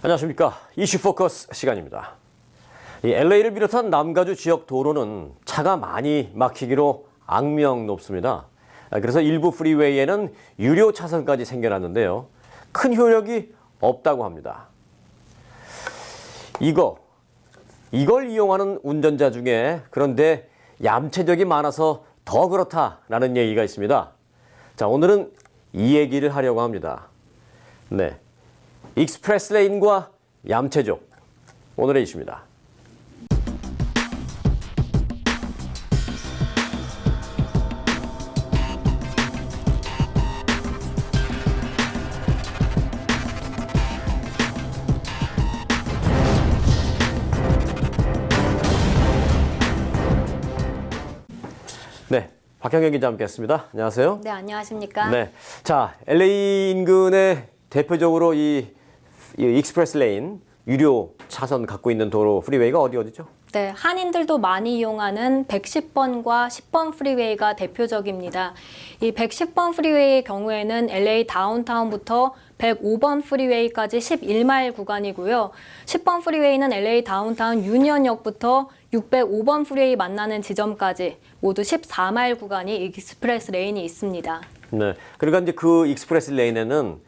안녕하십니까. 이슈 포커스 시간입니다. 이 LA를 비롯한 남가주 지역 도로는 차가 많이 막히기로 악명 높습니다. 그래서 일부 프리웨이에는 유료 차선까지 생겨났는데요. 큰 효력이 없다고 합니다. 이걸 이용하는 운전자 중에 그런데 얌체적이 많아서 더 그렇다라는 얘기가 있습니다. 자, 오늘은 이 얘기를 하려고 합니다. 네, 익스프레스 레인과 얌체족, 오늘의 이슈입니다. 네, 박형경 기자 함께했습니다. 안녕하세요. 네, 안녕하십니까? 네, 자, LA 인근의 대표적으로 이 익스프레스 레인 유료 차선 갖고 있는 도로 프리웨이가 어디죠? 네, 한인들도 많이 이용하는 110번과 10번 프리웨이가 대표적입니다. 이 110번 프리웨이의 경우에는 LA 다운타운부터 105번 프리웨이까지 11마일 구간이고요. 10번 프리웨이는 LA 다운타운 유니언역부터 605번 프리웨이 만나는 지점까지 모두 14마일 구간이 익스프레스 레인이 있습니다. 네, 그러니까 이제 그 익스프레스 레인에는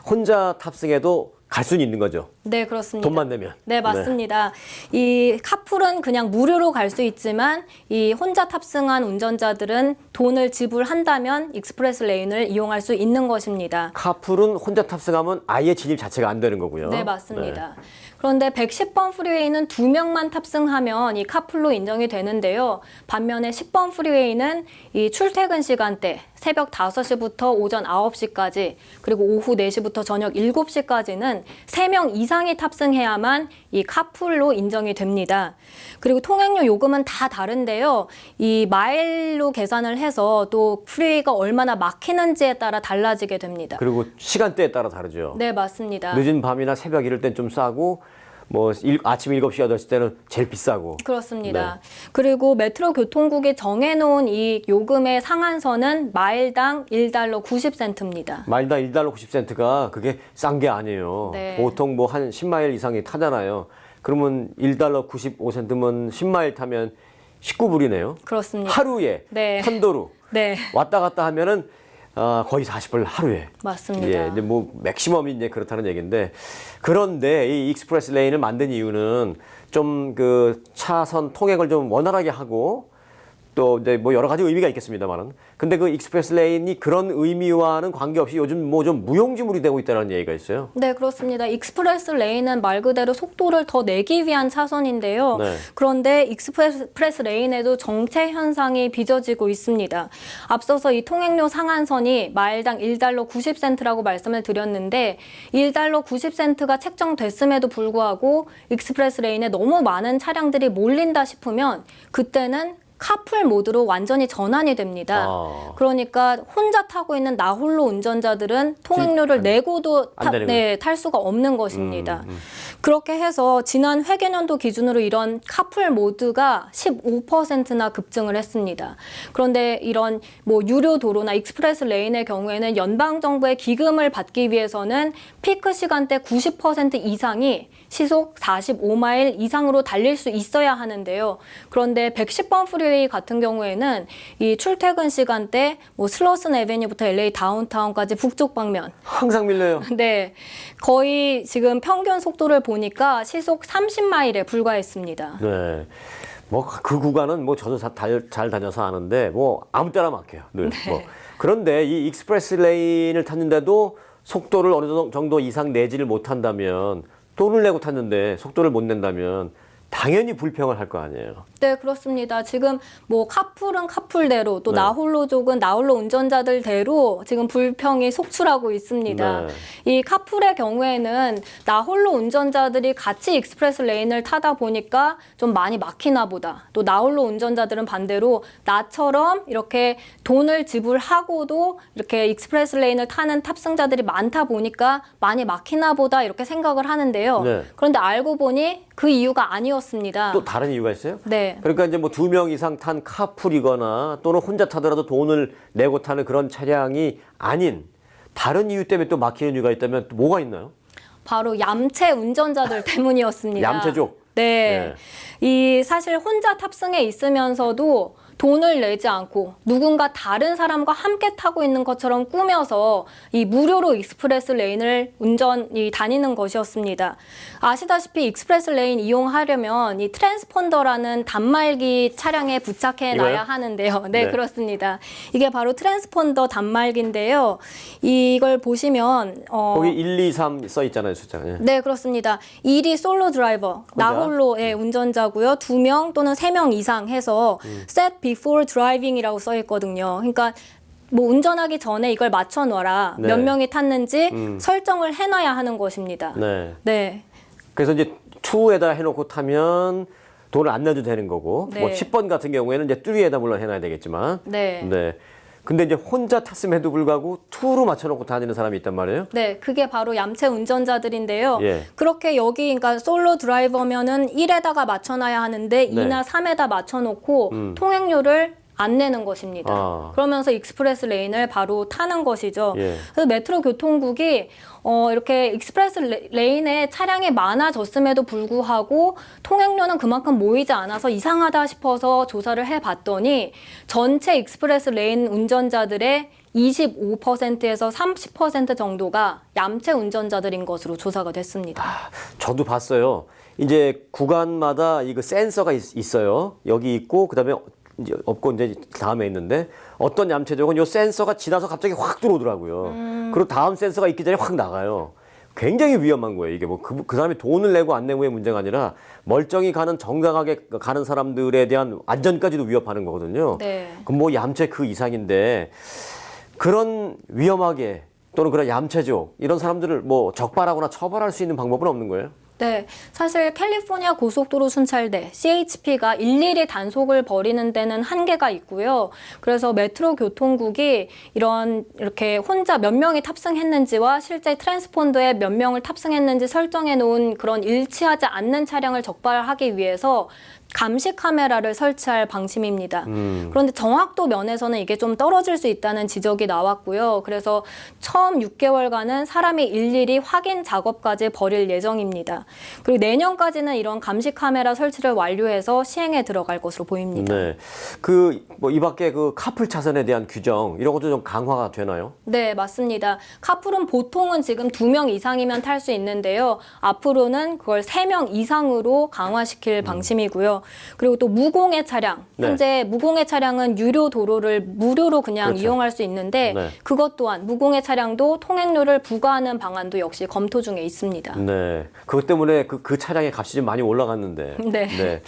혼자 탑승해도 갈 수는 있는 거죠? 네, 그렇습니다. 돈만 내면? 네, 맞습니다. 이 카풀은 그냥 무료로 갈 수 있지만 이 혼자 탑승한 운전자들은 돈을 지불한다면 익스프레스 레인을 이용할 수 있는 것입니다. 카풀은 혼자 탑승하면 아예 진입 자체가 안 되는 거고요. 네, 맞습니다. 네. 그런데 110번 프리웨이는 2명만 탑승하면 이 카풀로 인정이 되는데요. 반면에 10번 프리웨이는 이 출퇴근 시간대 새벽 5시부터 오전 9시까지 그리고 오후 4시부터 저녁 7시까지는 3명 이상이 탑승해야만 이 카풀로 인정이 됩니다. 그리고 통행료 요금은 다 다른데요. 이 마일로 계산을 해서 또 프리웨이가 얼마나 막히는지에 따라 달라지게 됩니다. 그리고 시간대에 따라 다르죠? 네, 맞습니다. 늦은 밤이나 새벽 이럴 땐 좀 싸고 아침 7시, 8시 때는 제일 비싸고. 그렇습니다. 네. 그리고 메트로 교통국이 정해놓은 이 요금의 상한선은 마일당 $1 90센트입니다. 마일당 $1 90센트가 그게 싼 게 아니에요. 네. 보통 뭐 한 10마일 이상이 타잖아요. 그러면 $1 95센트면 10마일 타면 19불이네요. 그렇습니다. 하루에 네. 편도로 네, 왔다 갔다 하면은 거의 40불 하루에. 맞습니다. 예, 이제 뭐 맥시멈이 이제 그렇다는 얘기인데, 그런데 이 익스프레스 레인을 만든 이유는 좀 그 차선 통행을 좀 원활하게 하고 또 이제 뭐 여러 가지 의미가 있겠습니다만은, 근데 그 익스프레스 레인이 그런 의미와는 관계없이 요즘 뭐 좀 무용지물이 되고 있다는 얘기가 있어요. 네, 그렇습니다. 익스프레스 레인은 말 그대로 속도를 더 내기 위한 차선인데요. 네. 그런데 익스프레스 레인에도 정체 현상이 빚어지고 있습니다. 앞서서 이 통행료 상한선이 마일당 $1 90센트라고 말씀을 드렸는데 $1 90센트가 책정됐음에도 불구하고 익스프레스 레인에 너무 많은 차량들이 몰린다 싶으면 그때는 카풀 모드로 완전히 전환이 됩니다. 그러니까 혼자 타고 있는 나홀로 운전자들은 통행료를 내고도 탈 수가 없는 것입니다. 그렇게 해서 지난 회계년도 기준으로 이런 카풀 모드가 15%나 급증을 했습니다. 그런데 이런 뭐 유료 도로나 익스프레스 레인의 경우에는 연방정부의 기금을 받기 위해서는 피크 시간대 90% 이상이 시속 45마일 이상으로 달릴 수 있어야 하는데요. 그런데 110번 프리웨이 같은 경우에는 이 출퇴근 시간대 뭐 슬러슨 애베뉴부터 LA 다운타운까지 북쪽 방면 항상 밀려요. 네, 거의 지금 평균 속도를 보니까 시속 30마일에 불과했습니다. 네. 뭐 그 구간은 뭐 저도 잘 다녀서 아는데 뭐 아무 때나 막혀요. 늘. 네. 뭐. 그런데 이 익스프레스 레인을 탔는데도 속도를 어느 정도 이상 내지를 못한다면, 돈을 내고 탔는데 속도를 못 낸다면 당연히 불평을 할 거 아니에요. 네, 그렇습니다. 지금 뭐 카풀은 카풀대로 또 네. 나홀로족은 나홀로 운전자들대로 지금 불평이 속출하고 있습니다. 네. 이 카풀의 경우에는 나홀로 운전자들이 같이 익스프레스 레인을 타다 보니까 좀 많이 막히나 보다. 또 나홀로 운전자들은 반대로 나처럼 이렇게 돈을 지불하고도 이렇게 익스프레스 레인을 타는 탑승자들이 많다 보니까 많이 막히나 보다 이렇게 생각을 하는데요. 네. 그런데 알고 보니 그 이유가 아니었습니다. 또 다른 이유가 있어요? 네. 그러니까 이제 뭐 2명 이상 탄 카풀이거나 또는 혼자 타더라도 돈을 내고 타는 그런 차량이 아닌 다른 이유 때문에 또 막히는 이유가 있다면 또 뭐가 있나요? 바로 얌체 운전자들 때문이었습니다. 얌체족. 네. 이 사실 혼자 탑승해 있으면서도 돈을 내지 않고 누군가 다른 사람과 함께 타고 있는 것처럼 꾸며서 이 무료로 익스프레스 레인을 다니는 것이었습니다. 아시다시피 익스프레스 레인 이용하려면 이 트랜스폰더라는 단말기 차량에 부착해 놔야 이거요? 하는데요. 네, 네. 그렇습니다. 이게 바로 트랜스폰더 단말기인데요. 이걸 보시면 거기 1, 2, 3 써 있잖아요, 숫자. 예. 네, 그렇습니다. 1위 솔로 드라이버, 나 홀로의 운전자고요. 2명 또는 3명 이상 해서 set before driving이라고 써 있거든요. 그러니까 뭐 운전하기 전에 이걸 맞춰 놔라. 네. 몇 명이 탔는지 설정을 해 놔야 하는 것입니다. 네. 네. 그래서 이제 2에다 해놓고 타면 돈을 안 내도 되는 거고, 네. 뭐 10번 같은 경우에는 이제 3에다 물론 해놔야 되겠지만, 네. 네. 근데 이제 혼자 탔음에도 불구하고 2로 맞춰놓고 다니는 사람이 있단 말이에요. 네, 그게 바로 얌체 운전자들인데요. 예. 그렇게 여기, 그러니까 솔로 드라이버면은 1에다가 맞춰놔야 하는데 네. 2나 3에다 맞춰놓고 통행료를 안 내는 것입니다. 아. 그러면서 익스프레스 레인을 바로 타는 것이죠. 예. 그래서 메트로 교통국이 이렇게 익스프레스 레인에 차량이 많아졌음에도 불구하고 통행료는 그만큼 모이지 않아서 이상하다 싶어서 조사를 해봤더니 전체 익스프레스 레인 운전자들의 25%에서 30% 정도가 얌체 운전자들인 것으로 조사가 됐습니다. 저도 봤어요. 이제 구간마다 이거 센서가 있어요. 여기 있고 그다음에 이제 없고 이제 다음에 있는데 어떤 얌체족은 요 센서가 지나서 갑자기 확 들어오더라고요. 그리고 다음 센서가 있기 전에 확 나가요. 굉장히 위험한 거예요. 이게 뭐 그 사람이 돈을 내고 안 내고의 문제가 아니라 멀쩡히 가는 정당하게 가는 사람들에 대한 안전까지도 위협하는 거거든요. 네. 그럼 뭐 얌체 그 이상인데 그런 위험하게 또는 그런 얌체족 이런 사람들을 뭐 적발하거나 처벌할 수 있는 방법은 없는 거예요? 네, 사실 캘리포니아 고속도로 순찰대 CHP가 일일이 단속을 벌이는 데는 한계가 있고요. 그래서 메트로 교통국이 이렇게 혼자 몇 명이 탑승했는지와 실제 트랜스폰더에 몇 명을 탑승했는지 설정해 놓은 그런 일치하지 않는 차량을 적발하기 위해서 감시 카메라를 설치할 방침입니다. 그런데 정확도 면에서는 이게 좀 떨어질 수 있다는 지적이 나왔고요. 그래서 처음 6개월간은 사람이 일일이 확인 작업까지 벌일 예정입니다. 그리고 내년까지는 이런 감시 카메라 설치를 완료해서 시행에 들어갈 것으로 보입니다. 네. 뭐 이 밖에 그 카풀 차선에 대한 규정 이런 것도 좀 강화가 되나요? 네, 맞습니다. 카풀은 보통은 지금 2명 이상이면 탈 수 있는데요. 앞으로는 그걸 3명 이상으로 강화시킬 방침이고요. 그리고 또 무공해 차량. 네. 현재 무공해 차량은 유료 도로를 무료로 그냥 그렇죠. 이용할 수 있는데 네. 그것 또한 무공해 차량도 통행료를 부과하는 방안도 역시 검토 중에 있습니다. 네. 그것 때문에 그 차량의 값이 좀 많이 올라갔는데. 네.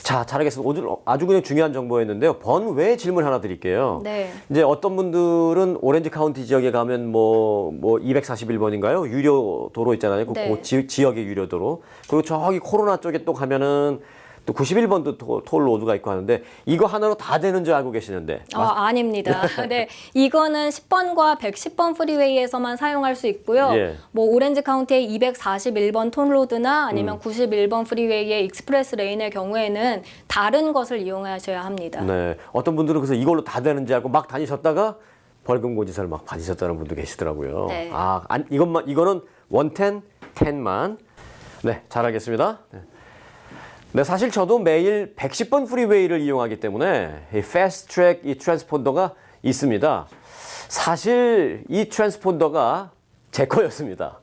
자, 잘하겠습니다. 오늘 아주 그냥 중요한 정보였는데요. 번외 질문 하나 드릴게요. 네. 이제 어떤 분들은 오렌지 카운티 지역에 가면 뭐 241번인가요? 유료 도로 있잖아요. 네. 그 지역의 유료 도로. 그리고 저기 코로나 쪽에 또 가면은 또 91번도 톨 로드가 있고 하는데 이거 하나로 다 되는 줄 알고 계시는데. 아닙니다. 네, 이거는 10번과 110번 프리웨이에서만 사용할 수 있고요. 예. 뭐 오렌지 카운티의 241번 톨로드나 아니면 91번 프리웨이의 익스프레스 레인의 경우에는 다른 것을 이용하셔야 합니다. 네. 어떤 분들은 그래서 이걸로 다 되는지 알고 막 다니셨다가 벌금 고지서를 막 받으셨다는 분도 계시더라고요. 네. 이거는 110, 10만. 네, 잘하겠습니다. 네, 사실 저도 매일 110번 프리웨이를 이용하기 때문에 이 패스트 트랙 이 트랜스폰더가 있습니다. 사실 이 트랜스폰더가 제 거였습니다.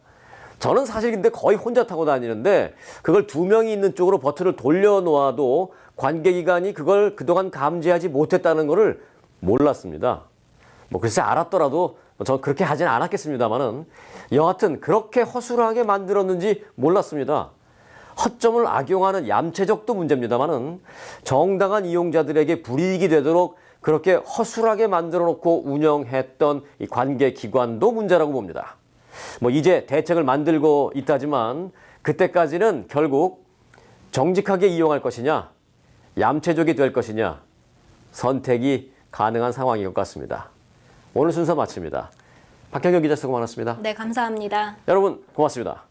저는 사실 근데 거의 혼자 타고 다니는데 그걸 2명이 있는 쪽으로 버튼을 돌려놓아도 관계기관이 그걸 그동안 감지하지 못했다는 것을 몰랐습니다. 뭐 글쎄 알았더라도 저는 그렇게 하진 않았겠습니다만은 여하튼 그렇게 허술하게 만들었는지 몰랐습니다. 허점을 악용하는 얌체적도 문제입니다만은 정당한 이용자들에게 불이익이 되도록 그렇게 허술하게 만들어 놓고 운영했던 이 관계기관도 문제라고 봅니다. 뭐 이제 대책을 만들고 있다지만 그때까지는 결국 정직하게 이용할 것이냐 얌체적이 될 것이냐 선택이 가능한 상황인 것 같습니다. 오늘 순서 마칩니다. 박현경 기자 수고 많았습니다. 네, 감사합니다. 여러분 고맙습니다.